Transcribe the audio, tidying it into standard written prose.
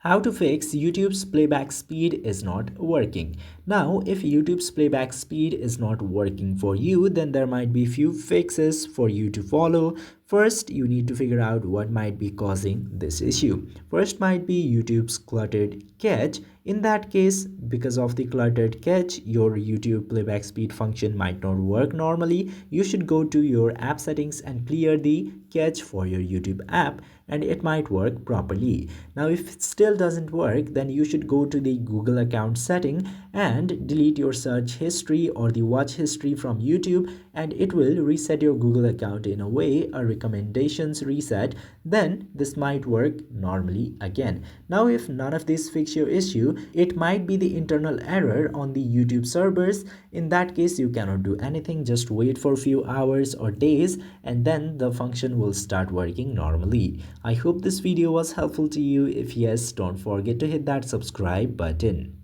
How to fix YouTube's playback speed is not working. Now, if YouTube's playback speed is not working for you, then there might be few fixes for you to follow. First, you need to figure out what might be causing this issue. First might be YouTube's cluttered cache. In that case, because of the cluttered cache, your YouTube playback speed function might not work normally. You should go to your app settings and clear the cache for your YouTube app, and it might work properly. Now, if it still doesn't work, then you should go to the Google account setting and delete your search history or the watch history from YouTube, and it will reset your Google account in a way, a recommendations reset. Then this might work normally again. Now, if none of this fix your issue, it might be the internal error on the YouTube servers. In that case, you cannot do anything, just wait for a few hours or days, and then the function will start working normally. I hope this video was helpful to you. If yes, don't forget to hit that subscribe button.